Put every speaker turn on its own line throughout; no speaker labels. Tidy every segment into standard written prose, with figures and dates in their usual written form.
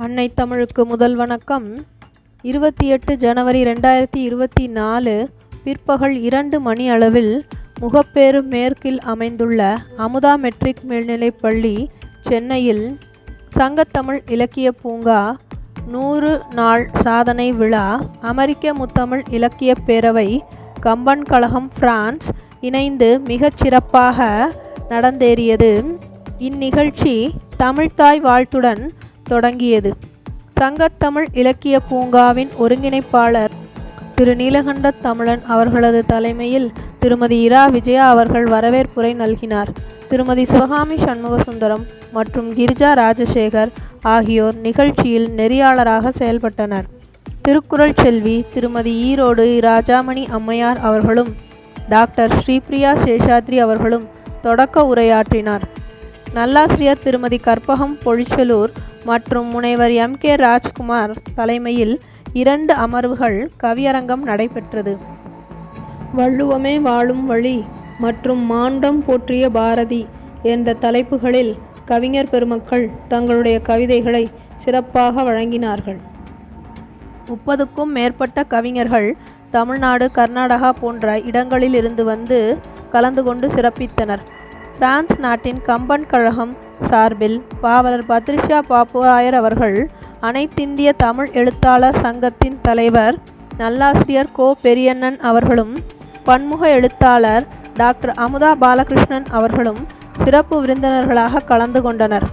அன்னை தமிழுக்கு முதல் வணக்கம். 28 ஜனவரி 2024 பிற்பகல் 2 மணி அளவில் முகப்பேறு மேற்கில் அமைந்துள்ள அமுதா மெட்ரிக் மேல்நிலைப்பள்ளி சென்னையில் சங்கத்தமிழ் இலக்கிய பூங்கா 100 நாள் சாதனை விழா, அமெரிக்க முத்தமிழ் இலக்கிய பேரவை, கம்பன் கழகம் பிரான்ஸ் இணைந்து மிகச் சிறப்பாக நடந்தேறியது. இந்நிகழ்ச்சி தமிழ்த்தாய் வாழ்த்துடன் தொடங்கியது. சங்கத்தமிழ் இலக்கிய பூங்காவின் ஒருங்கிணைப்பாளர் திரு நீலகண்ட தமிழன் அவர்களது தலைமையில் திருமதி இரா விஜயா அவர்கள் வரவேற்புரை நல்கினார். திருமதி சிவகாமி சண்முகசுந்தரம் மற்றும் கிரிஜா ராஜசேகர் ஆகியோர் நிகழ்ச்சியில் நெறியாளராக செயல்பட்டனர். திருக்குறள் செல்வி திருமதி ஈரோடு ராஜாமணி அம்மையார் அவர்களும் டாக்டர் ஸ்ரீபிரியா சேஷாத்ரி அவர்களும் தொடக்க உரையாற்றினார். நல்லாசிரியர் திருமதி கற்பகம் பொழிச்சலூர் மற்றும் முனைவர் எம் கே ராஜ்குமார் தலைமையில் 2 அமர்வுகள் கவியரங்கம் நடைபெற்றது. வள்ளுவமே வாழும் வழி மற்றும் மாண்டம் போற்றிய பாரதி என்ற தலைப்புகளில் கவிஞர் பெருமக்கள் தங்களுடைய கவிதைகளை சிறப்பாக வழங்கினார்கள். 30க்கும் மேற்பட்ட கவிஞர்கள் தமிழ்நாடு, கர்நாடகா போன்ற இடங்களில் இருந்து வந்து கலந்து கொண்டு சிறப்பித்தனர். பிரான்ஸ் நாட்டின் கம்பன் கழகம் சார்பில் பாவலர் பத்ரிஷா பாப்புவாயர் அவர்கள், அனைத்திந்திய தமிழ் எழுத்தாளர் சங்கத்தின் தலைவர் நல்லாசிரியர் கோ பெரியண்ணன் அவர்களும், பன்முக எழுத்தாளர் டாக்டர் அமுதா பாலகிருஷ்ணன் அவர்களும் சிறப்பு விருந்தினர்களாக கலந்து கொண்டனர்.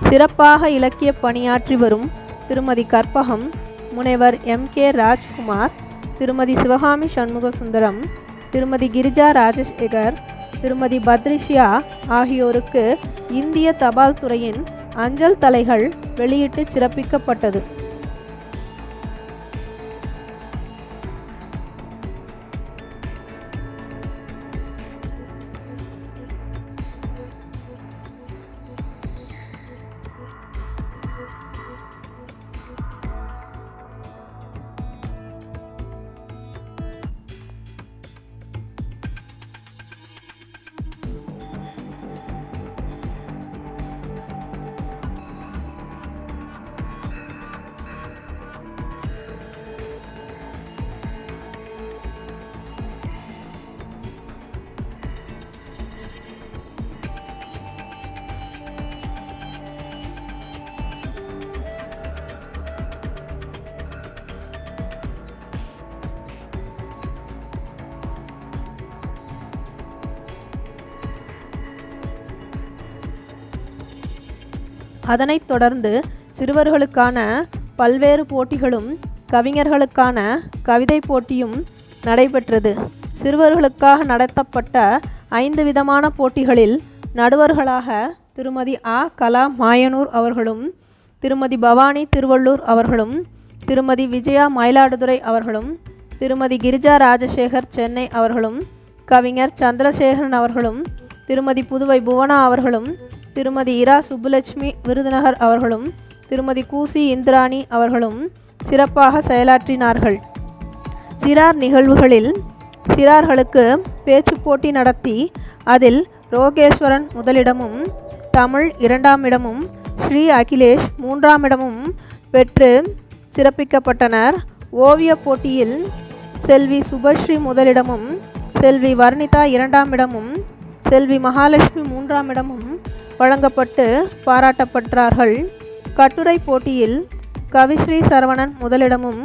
சிறப்பாக இலக்கிய பணியாற்றி வரும் திருமதி கற்பகம், முனைவர் எம் கே ராஜ்குமார், திருமதி சிவகாமி சண்முகசுந்தரம், திருமதி கிரிஜா ராஜசேகர், திருமதி பத்ரிஷியா ஆகியோருக்கு இந்திய தபால் துறையின் அஞ்சல் தலைகள் வெளியிட்டு சிறப்பிக்கப்பட்டது. அதனைத் தொடர்ந்து சிறுவர்களுக்கான பல்வேறு போட்டிகளும் கவிஞர்களுக்கான கவிதை போட்டியும் நடைபெற்றது. சிறுவர்களுக்காக நடத்தப்பட்ட 5 விதமான போட்டிகளில் நடுவர்களாக திருமதி ஆ கலா மாயனூர் அவர்களும், திருமதி பவானி திருவள்ளூர் அவர்களும், திருமதி விஜயா மயிலாடுதுறை அவர்களும், திருமதி கிரிஜா ராஜசேகர் சென்னை அவர்களும், கவிஞர் சந்திரசேகரன் அவர்களும், திருமதி புதுவை புவனா அவர்களும், திருமதி இரா சுப்புலட்சுமி விருதுநகர் அவர்களும், திருமதி கூசி இந்திராணி அவர்களும் சிறப்பாக செயலாற்றினார்கள். சிறார் நிகழ்வுகளில் சிறார்களுக்கு பேச்சு போட்டி நடத்தி அதில் ரோகேஸ்வரன் முதலிடமும், தமிழ் 2ஆம் இடமும், ஸ்ரீ அகிலேஷ் 3ஆம் இடமும் பெற்று சிறப்பிக்கப்பட்டனர். ஓவிய போட்டியில் செல்வி சுபஸ்ரீ முதலிடமும், செல்வி வர்ணிதா 2ஆம் இடமும், செல்வி மகாலட்சுமி 3ஆம் இடமும் வழங்கப்பட்டு பாராட்டப்பட்டார்கள். கட்டுரை போட்டியில் கவிஸ்ரீ சரவணன் முதலிடமும்,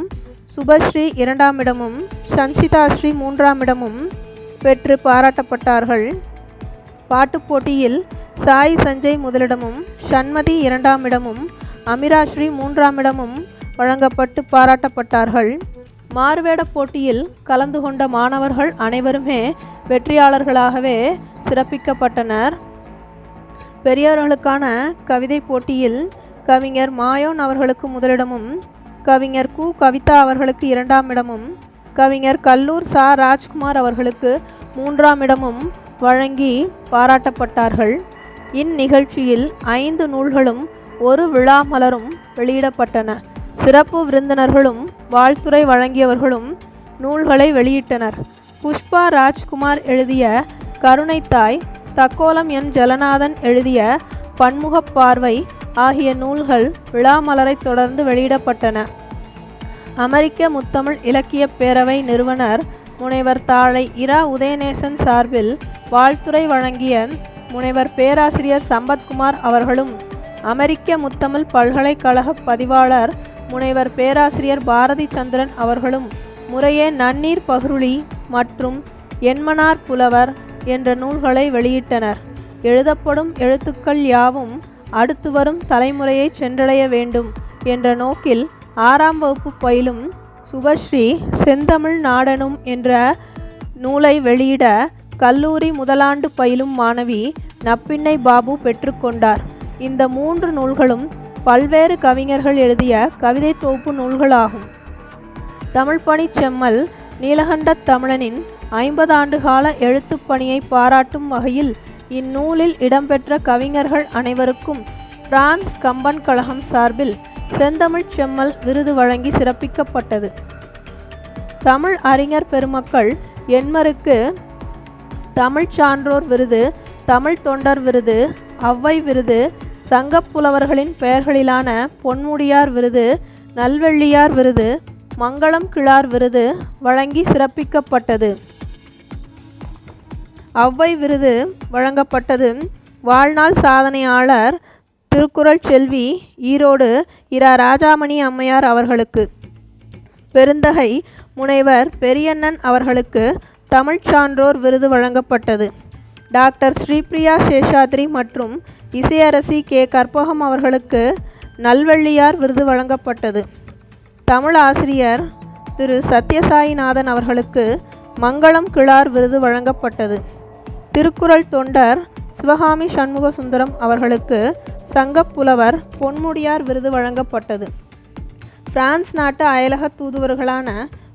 சுபஸ்ரீ 2ஆம் இடமும், சன்சிதாஸ்ரீ 3ஆம் இடமும் பெற்று பாராட்டப்பட்டார்கள். பாட்டுப் போட்டியில் சாய் சஞ்சய் முதலிடமும், சண்மதி 2ஆம் இடமும், அமிராஸ்ரீ 3ஆம் இடமும் வழங்கப்பட்டு பாராட்டப்பட்டார்கள். மாறுவேட போட்டியில் கலந்து கொண்ட மாணவர்கள் அனைவருமே வெற்றியாளர்களாகவே சிறப்பிக்கப்பட்டனர். பெரியவர்களுக்கான கவிதை போட்டியில் கவிஞர் மாயோன் அவர்களுக்கு முதலிடமும், கவிஞர் கு கவிதா அவர்களுக்கு 2ஆம் இடமும், கவிஞர் கல்லூர் சா ராஜ்குமார் அவர்களுக்கு 3ஆம் இடமும் வழங்கி பாராட்டப்பட்டார்கள். இந்நிகழ்ச்சியில் 5 நூல்களும் 1 விழா மலரும் வெளியிடப்பட்டன. சிறப்பு விருந்தினர்களும் வாழ்த்துரை வழங்கியவர்களும் நூல்களை வெளியிட்டனர். புஷ்பா ராஜ்குமார் எழுதிய கருணைத்தாய், தக்கோலம் என் ஜலநாதன் எழுதிய பன்முகப் பார்வை ஆகிய நூல்கள் விழாமலரை தொடர்ந்து வெளியிடப்பட்டன. அமெரிக்க முத்தமிழ் இலக்கிய பேரவை நிறுவனர் முனைவர் தாழை இரா உதயநேசன் சார்பில் வாழ்த்துரை வழங்கிய முனைவர் பேராசிரியர் சம்பத்குமார் அவர்களும், அமெரிக்க முத்தமிழ் பல்கலைக்கழக பதிவாளர் முனைவர் பேராசிரியர் பாரதி சந்திரன் அவர்களும் முறையே நன்னீர் பகுருளி மற்றும் என்மனார் புலவர் என்ற நூல்களை வெளியிட்டனர். எழுதப்படும் எழுத்துக்கள் யாவும் அடுத்து வரும் தலைமுறையை சென்றடைய வேண்டும் என்ற நோக்கில் 6ஆம் வகுப்பு பயிலும் சுபஸ்ரீ செந்தமிழ் நாடனும் என்ற நூலை வெளியிட கல்லூரி முதலாண்டு பயிலும் மாணவி நப்பிண்ணை பாபு பெற்றுக்கொண்டார். இந்த 3 நூல்களும் பல்வேறு கவிஞர்கள் எழுதிய கவிதை தொகுப்பு நூல்களாகும். தமிழ்ப்பணி செம்மல் நீலகண்டத் தமிழனின் 50 ஆண்டுகால எழுத்துப் பணியை பாராட்டும் வகையில் இந்நூலில் இடம்பெற்ற கவிஞர்கள் அனைவருக்கும் பிரான்ஸ் கம்பன் கழகம் சார்பில் செந்தமிழ் செம்மல் விருது வழங்கி சிறப்பிக்கப்பட்டது. தமிழ் அறிஞர் பெருமக்கள் எண்மருக்கு தமிழ் சான்றோர் விருது, தமிழ் தொண்டர் விருது, ஔவை விருது, சங்கப்புலவர்களின் பெயர்களிலான பொன்முடியார் விருது, நல்வெள்ளியார் விருது, மங்களம் கிழார் விருது வழங்கி சிறப்பிக்கப்பட்டது. ஔவை விருது வழங்கப்பட்டது வாழ்நாள் சாதனையாளர் திருக்குறள் செல்வி ஈரோடு இரா ராஜாமணி அம்மையார் அவர்களுக்கு. பெருந்தகை முனைவர் பெரியண்ணன் அவர்களுக்கு தமிழ் சான்றோர் விருது வழங்கப்பட்டது. டாக்டர் ஸ்ரீபிரியா சேஷாத்ரி மற்றும் இசையரசி கே கற்பகம் அவர்களுக்கு நல்வெள்ளியார் விருது வழங்கப்பட்டது. தமிழ் ஆசிரியர் திரு சத்யசாயிநாதன் அவர்களுக்கு மங்களம் கிழார் விருது வழங்கப்பட்டது. திருக்குறள் தொண்டர் சிவகாமி சண்முக சுந்தரம் அவர்களுக்கு சங்கப்புலவர் பொன்முடியார் விருது வழங்கப்பட்டது. பிரான்ஸ் நாட்டு அயலக தூதுவர்களான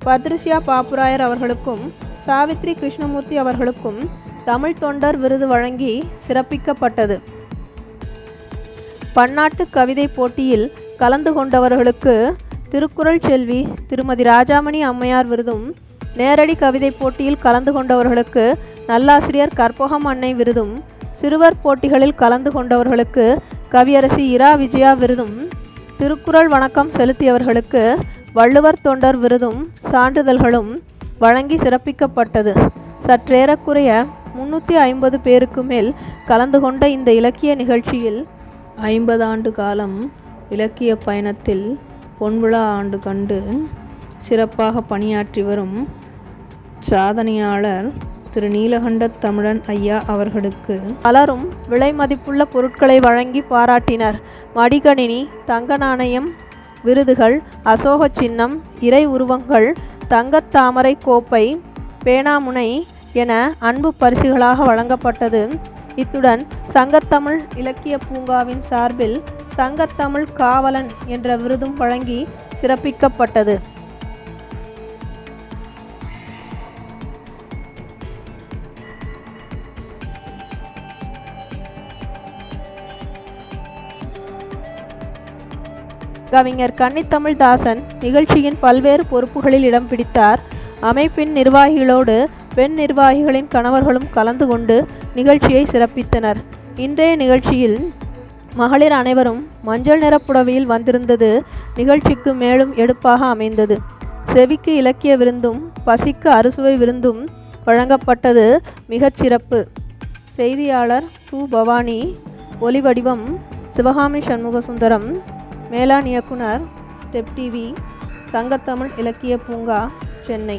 பத்ரிஷியா பாப்புராயர் அவர்களுக்கும் சாவித்ரி கிருஷ்ணமூர்த்தி அவர்களுக்கும் தமிழ் தொண்டர் விருது வழங்கி சிறப்பிக்கப்பட்டது. பன்னாட்டு கவிதை போட்டியில் கலந்து கொண்டவர்களுக்கு திருக்குறள் செல்வி திருமதி ராஜாமணி அம்மையார் விருதும், நேரடி கவிதை போட்டியில் கலந்து கொண்டவர்களுக்கு நல்லாசிரியர் கற்பகம் அன்னை விருதும், சிறுவர் போட்டிகளில் கலந்து கொண்டவர்களுக்கு கவியரசி இரா விஜயா விருதும், திருக்குறள் வணக்கம் செலுத்தியவர்களுக்கு வள்ளுவர் தொண்டர் விருதும் சான்றிதழ்களும் வழங்கி சிறப்பிக்கப்பட்டது. சற்றேறக்குறைய 350 பேருக்கு மேல் கலந்து கொண்ட இந்த இலக்கிய நிகழ்ச்சியில் 50 ஆண்டு காலம் இலக்கிய பயணத்தில் பொன்விழா ஆண்டு கண்டு சிறப்பாக பணியாற்றி வரும் சாதனையாளர் திரு நீலகண்டத் தமிழன் ஐயா அவர்களுக்கு பலரும் விலை மதிப்புள்ள பொருட்களை வழங்கி பாராட்டினர். மடிகணினி, தங்க நாணயம், விருதுகள், அசோக சின்னம், இறை உருவங்கள், தங்கத்தாமரை கோப்பை, பேனாமுனை என அன்பு பரிசுகளாக வழங்கப்பட்டது. இத்துடன் சங்கத்தமிழ் இலக்கிய பூங்காவின் சார்பில் சங்கத்தமிழ் காவலன் என்ற விருதும் வழங்கி சிறப்பிக்கப்பட்டது. கவிஞர் கன்னித்தமிழ்தாசன் நிகழ்ச்சியின் பல்வேறு பொறுப்புகளில் இடம் பிடித்தார். அமைப்பின் நிர்வாகிகளோடு பெண் நிர்வாகிகளின் கணவர்களும் கலந்து கொண்டு நிகழ்ச்சியை சிறப்பித்தனர். இன்றைய நிகழ்ச்சியில் மகளிர் அனைவரும் மஞ்சள் நிற புடவையில் வந்திருந்தது நிகழ்ச்சிக்கு மேலும் எடுப்பாக அமைந்தது. செவிக்கு இலக்கிய விருந்தும் பசிக்கு அறுசுவை விருந்தும் வழங்கப்பட்டது மிகச் சிறப்பு. செய்தியாளர் கு. பவானி, ஒலிவடிவம் சிவகாமி சண்முக சுந்தரம், மேலாண் இயக்குனர் ஸ்டெப் டிவி, சங்கத்தமிழ் இலக்கிய பூங்கா, சென்னை.